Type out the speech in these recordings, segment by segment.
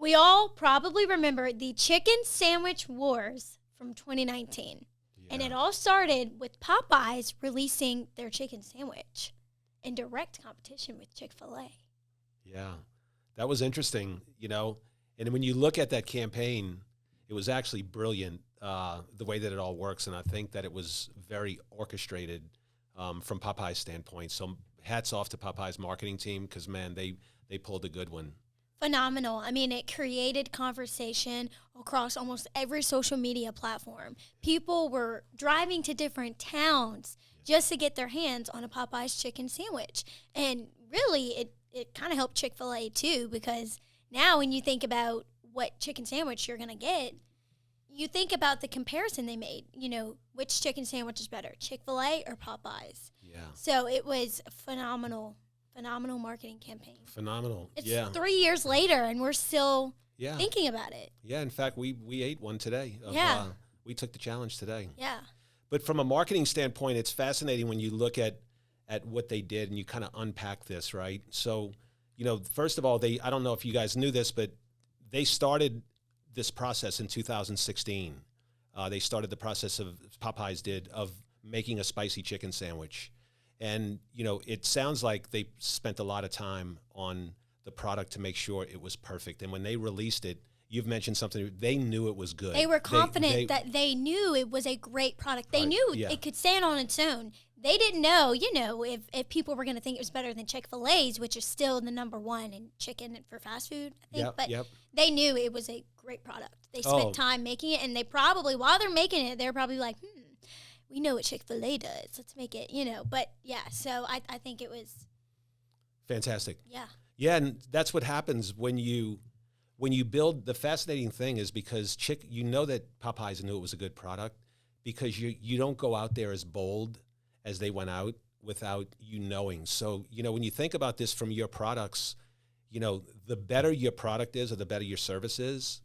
We all probably remember the chicken sandwich wars from 2019. Yeah. And it all started with Popeyes releasing their chicken sandwich in direct competition with Chick-fil-A. Yeah, that was interesting, And when you look at that campaign, it was actually brilliant, the way that it all works. And I think that it was very orchestrated from Popeye's standpoint. So hats off to Popeye's marketing team because, man, they pulled a good one. Phenomenal. I mean, it created conversation across almost every social media platform. People were driving to different towns just to get their hands on a Popeyes chicken sandwich. And really, it kind of helped Chick-fil-A too, because now when you think about what chicken sandwich you're going to get, you think about the comparison they made. Which chicken sandwich is better, Chick-fil-A or Popeyes? Yeah. So it was a phenomenal marketing campaign. Phenomenal. It's 3 years later, and we're still Yeah. thinking about it. Yeah, in fact, we ate one today. We took the challenge today. Yeah. But from a marketing standpoint, it's fascinating when you look at what they did and you kind of unpack this, right? So, you know, first of all, I don't know if you guys knew this, but they started this process in 2016. They started the process Popeyes did of making a spicy chicken sandwich. And, you know, it sounds like they spent a lot of time on the product to make sure it was perfect. And when they released it, you've mentioned something, they knew it was good. They were confident that they knew it was a great product. They knew it could stand on its own. They didn't know, you know, if people were going to think it was better than Chick-fil-A's, which is still the number one in chicken for fast food, I think. But they knew it was a great product. They spent time making it, and they probably, while they're making it, they're probably like, we know what Chick-fil-A does. Let's make it, you know. But, yeah, so I think it was fantastic. Yeah. Yeah, and that's what happens when you build. The fascinating thing is because you know that Popeyes knew it was a good product because you don't go out there as bold as they went out without you knowing. So, you know, when you think about this from your products, you know, the better your product is or the better your service is,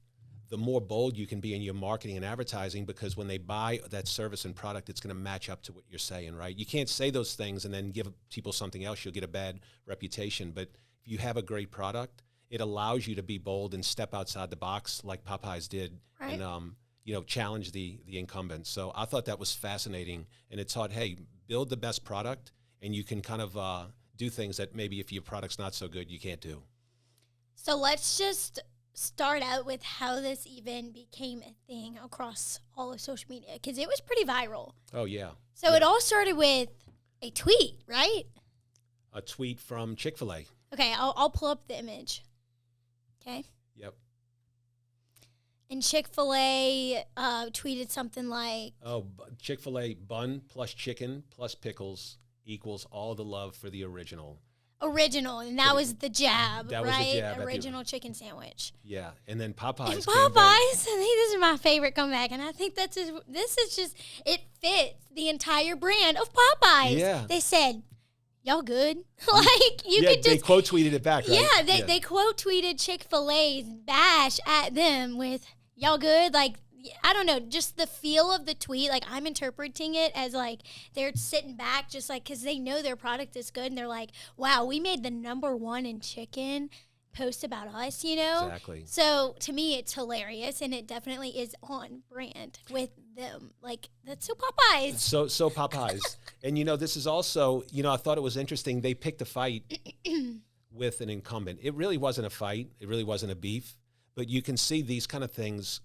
the more bold you can be in your marketing and advertising, because when they buy that service and product, it's going to match up to what you're saying, right? You can't say those things and then give people something else. You'll get a bad reputation. But if you have a great product, it allows you to be bold and step outside the box like Popeyes did, right. And you know, challenge the incumbents. So I thought that was fascinating, and it taught, hey, build the best product, and you can kind of do things that maybe if your product's not so good, you can't do. So let's just start out with how this even became a thing across all of social media, because it was pretty viral. Oh, yeah. So it all started with a tweet, right? A tweet from Chick-fil-A. Okay, I'll pull up the image. Okay? Yep. And Chick-fil-A tweeted something like... Oh, Chick-fil-A bun plus chicken plus pickles equals all the love for the original. Original, and that was the jab, that right? Was the jab original chicken sandwich. Yeah, and then Popeyes. And Popeyes, I think this is my favorite comeback, and I think this is just, it fits the entire brand of Popeyes. Yeah. They said, y'all good? Like, you could just... they quote tweeted it back, right? Yeah, they quote tweeted Chick-fil-A's bash at them with, y'all good? Like, I don't know, just the feel of the tweet, like, I'm interpreting it as, like, they're sitting back just, like, because they know their product is good, and they're like, wow, we made the #1 in chicken post about us, you know? Exactly. So, to me, it's hilarious, and it definitely is on brand with them. Like, that's so Popeyes. So Popeyes. And, you know, this is also, you know, I thought it was interesting. They picked a fight with an incumbent. It really wasn't a fight. It really wasn't a beef. But you can see these kind of things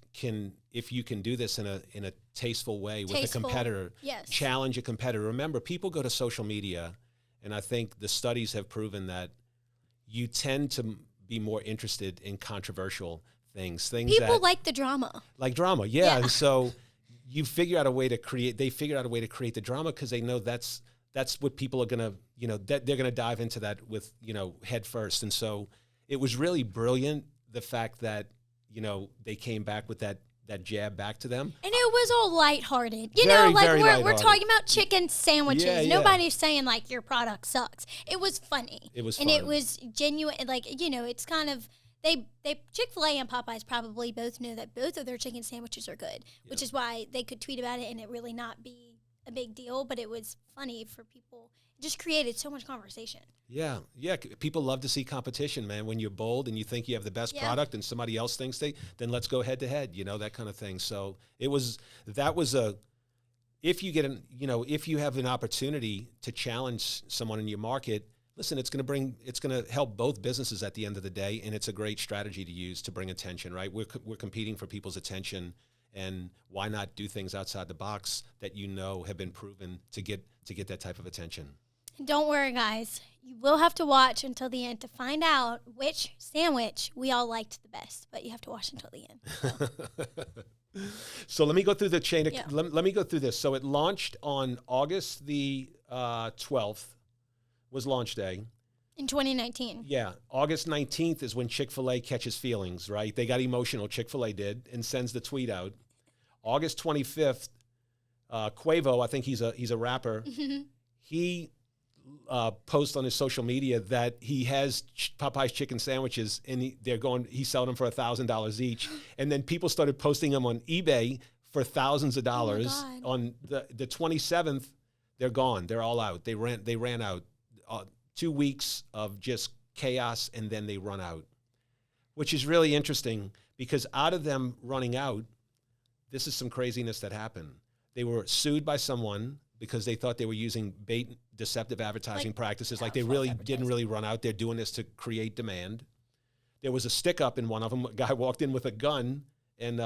if you can do this in a tasteful way with a competitor, yes. Challenge a competitor. Remember, people go to social media, and I think the studies have proven that you tend to be more interested in controversial things. People like the drama. Like drama, yeah. And so they figured out a way to create the drama because they know that's what people are going to, you know, that they're going to dive into that with, you know, head first. And so it was really brilliant, the fact that, you know, they came back with that jab back to them. And it was all lighthearted. You know, like we're talking about chicken sandwiches. Yeah. Nobody's saying, like, your product sucks. It was funny. It was fun. And it was genuine. Like, you know, it's kind of, they Chick-fil-A and Popeyes probably both know that both of their chicken sandwiches are good, which is why they could tweet about it and it really not be a big deal. But it was funny for people. It just created so much conversation. Yeah, yeah. People love to see competition, man. When you're bold and you think you have the best product, and somebody else thinks then let's go head to head. That kind of thing. So that was a. If you get if you have an opportunity to challenge someone in your market, listen, it's going to help both businesses at the end of the day, and it's a great strategy to use to bring attention. Right? We're competing for people's attention, and why not do things outside the box that have been proven to get that type of attention. Don't worry, guys. You will have to watch until the end to find out which sandwich we all liked the best, but you have to watch until the end. So let me go through the chain. Let me go through this. So it launched on August the 12th was launch day. In 2019. Yeah. August 19th is when Chick-fil-A catches feelings, right? They got emotional, Chick-fil-A did, and sends the tweet out. August 25th, Quavo, I think he's a rapper, he posts on his social media that he has Popeyes chicken sandwiches, and he's selling them for $1,000 each. And then people started posting them on eBay for thousands of dollars. On the 27th, they're gone. They're all out. They ran out. 2 weeks of just chaos, and then they run out, which is really interesting because out of them running out, this is some craziness that happened. They were sued by someone because they thought they were using bait, deceptive advertising practices. Like they really didn't really run out. They're doing this to create demand. There was a stick up in one of them. A guy walked in with a gun and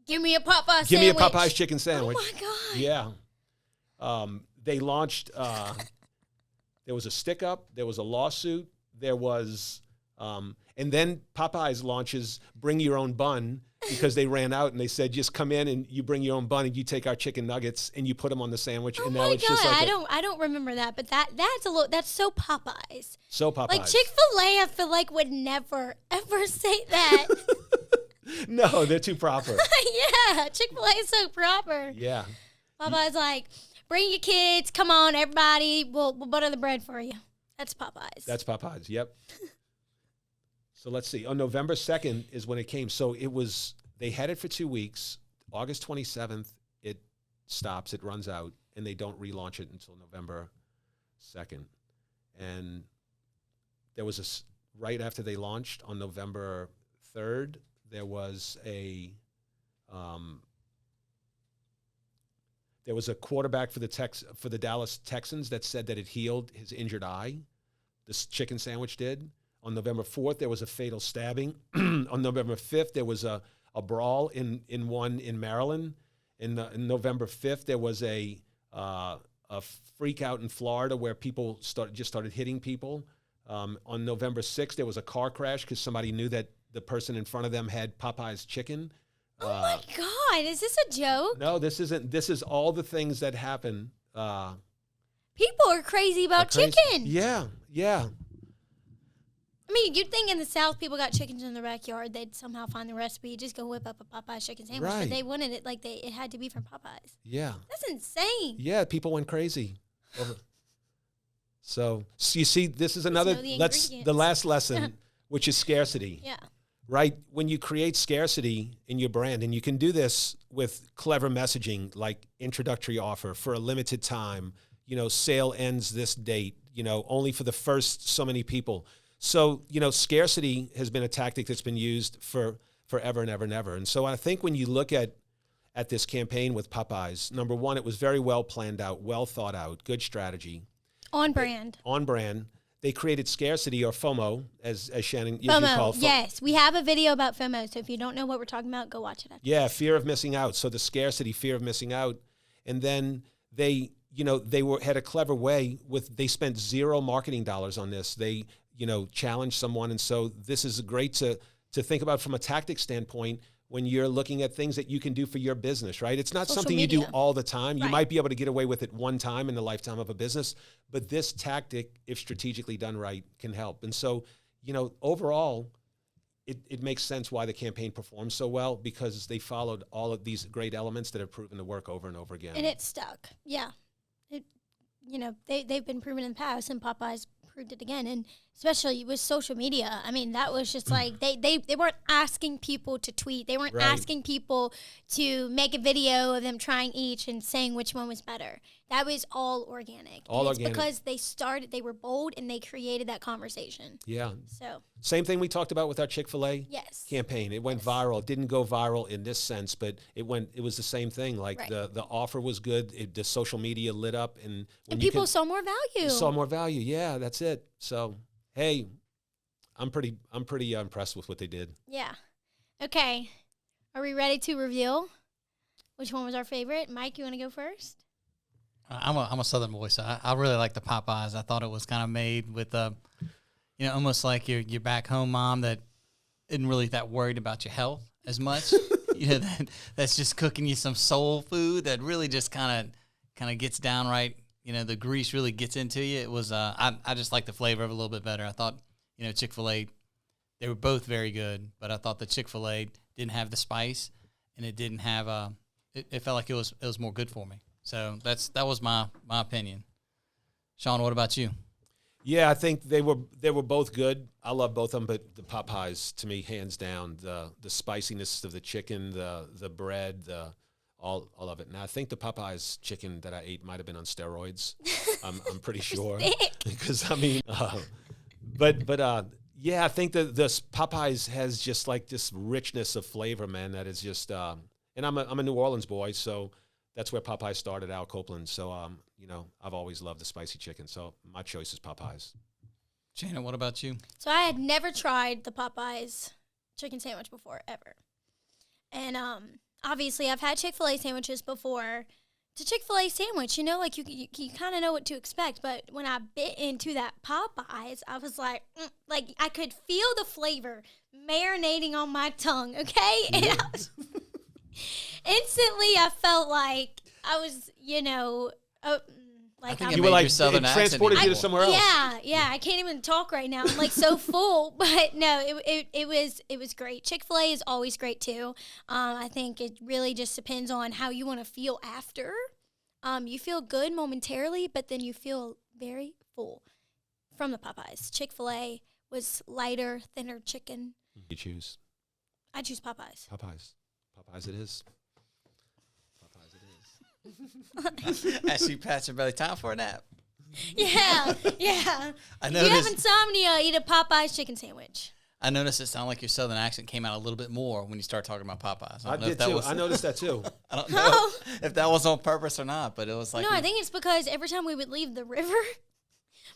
give me a Popeyes give me a Popeyes chicken sandwich. Oh my God. Yeah. They launched, there was a stick up, there was a lawsuit, there was, and then Popeyes launches Bring Your Own Bun because they ran out and they said, just come in and you bring your own bun and you take our chicken nuggets and you put them on the sandwich. Oh and my now it's God, just like I don't remember that, but that's so Popeyes. So Popeyes. Like Chick-fil-A, I feel like would never ever say that. No, they're too proper. Yeah, Chick-fil-A is so proper. Yeah. Popeyes like, bring your kids, come on, everybody, we'll butter the bread for you. That's Popeyes. That's Popeyes, yep. So let's see. On November 2nd is when it came. So they had it for 2 weeks. August 27th, it stops, it runs out, and they don't relaunch it until November 2nd. And there was right after they launched on November 3rd, there was a quarterback for the Dallas Texans that said that it healed his injured eye. This chicken sandwich did. On November 4th, there was a fatal stabbing. On November 5th, there was a brawl in Maryland. In November 5th, there was a freak out in Florida where people started hitting people. On November 6th, there was a car crash because somebody knew that the person in front of them had Popeyes chicken. Oh my God, is this a joke? No, this isn't. This is all the things that happen. People are crazy about chicken. Yeah, yeah. I mean, you'd think in the South people got chickens in their backyard, they'd somehow find the recipe, just go whip up a Popeyes chicken sandwich. Right. But they wanted it like it had to be from Popeyes. Yeah. That's insane. Yeah, people went crazy. So you see, this is the last lesson, which is scarcity. Yeah. Right? When you create scarcity in your brand, and you can do this with clever messaging like introductory offer for a limited time, sale ends this date, only for the first so many people. So, scarcity has been a tactic that's been used for forever and ever and ever. And so I think when you look at this campaign with Popeyes, number one, it was very well planned out, well thought out, good strategy. On brand. On brand. They created scarcity, or FOMO, as Shannon, you FOMO, call it. yes. We have a video about FOMO, so if you don't know what we're talking about, go watch it. Yeah, fear of missing out. So the scarcity, fear of missing out. And then they had a clever way they spent zero marketing dollars on this. They, challenged someone. And so this is great to think about from a tactic standpoint when you're looking at things that you can do for your business, right? It's not something you do all the time. You might be able to get away with it one time in the lifetime of a business, but this tactic, if strategically done right, can help. And so, overall, it makes sense why the campaign performed so well, because they followed all of these great elements that have proven to work over and over again. And it stuck. Yeah. They've been proven in the past, and Popeyes proved it again. And especially with social media. I mean, that was just like they weren't asking people to tweet. They weren't Right. asking people to make a video of them trying each and saying which one was better. That was all organic. All and it's organic. because they were bold and they created that conversation. Yeah. So, Same thing we talked about with our Chick-fil-A yes. campaign. It went viral. It didn't go viral in this sense, but it was the same thing. Like Right. the offer was good. The social media lit up, and when And you people saw more value. saw more value. Yeah, that's it. So, hey, I'm pretty impressed with what they did. Yeah. Okay. Are we ready to reveal which one was our favorite? Mike, you want to go first? I'm a Southern boy, so I really like the Popeyes. I thought it was kind of made with almost like your back home mom that isn't really that worried about your health as much. That's just cooking you some soul food that really just kind of gets down right. The grease really gets into you. It was I just like the flavor of it a little bit better. I thought Chick-fil-A, they were both very good, but I thought the Chick-fil-A didn't have the spice, and it didn't have it felt like it was more good for me. So that was my opinion. Sean, what about you? Yeah, I think they were both good. I love both of them, but the Popeyes, to me, hands down, the spiciness of the chicken, the bread, all of it. Now, I think the Popeyes chicken that I ate might have been on steroids. I'm pretty sure because I mean, yeah, I think that this Popeyes has just like this richness of flavor, man. That is just, and I'm a New Orleans boy, so. That's where Popeyes started, Al Copeland. So, I've always loved the spicy chicken. So my choice is Popeyes. Shannon, what about you? So I had never tried the Popeyes chicken sandwich before, ever. And obviously I've had Chick-fil-A sandwiches before. It's a Chick-fil-A sandwich, like you kind of know what to expect. But when I bit into that Popeyes, I was like I could feel the flavor marinating on my tongue, okay? And I was... Instantly, I felt like I was, like You were like transported you to somewhere else. Yeah. I can't even talk right now. I'm like so full, but no, it was great. Chick-fil-A is always great too. I think it really just depends on how you want to feel after. You feel good momentarily, but then you feel very full from the Popeyes. Chick-fil-A was lighter, thinner chicken. You choose. I choose Popeyes. Popeyes it is. As you pat your belly, time for a nap. Yeah. I If noticed, you have insomnia, eat a Popeyes chicken sandwich. I noticed it sounded like your Southern accent came out a little bit more when you started talking about Popeyes. I did too. I noticed that too. I don't know if that was on purpose or not, but it was like... No, I think it's because every time we would leave the river,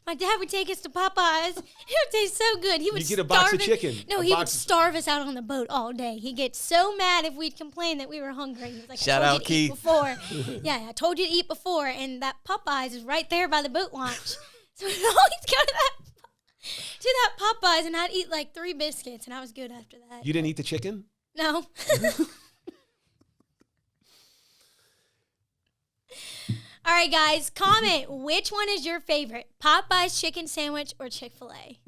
my dad would take us to Popeyes. It would taste so good. He would You get a box of chicken. No, he would starve us out on the boat all day. He'd get so mad if we'd complain that we were hungry. He was like, Shout I told out, you to Keith. eat before. Yeah, I told you to eat before, and that Popeyes is right there by the boat launch. So we'd always go to that Popeyes, and I'd eat like 3 biscuits, and I was good after that. You didn't eat the chicken? No. All right, guys, comment which one is your favorite, Popeyes chicken sandwich or Chick-fil-A?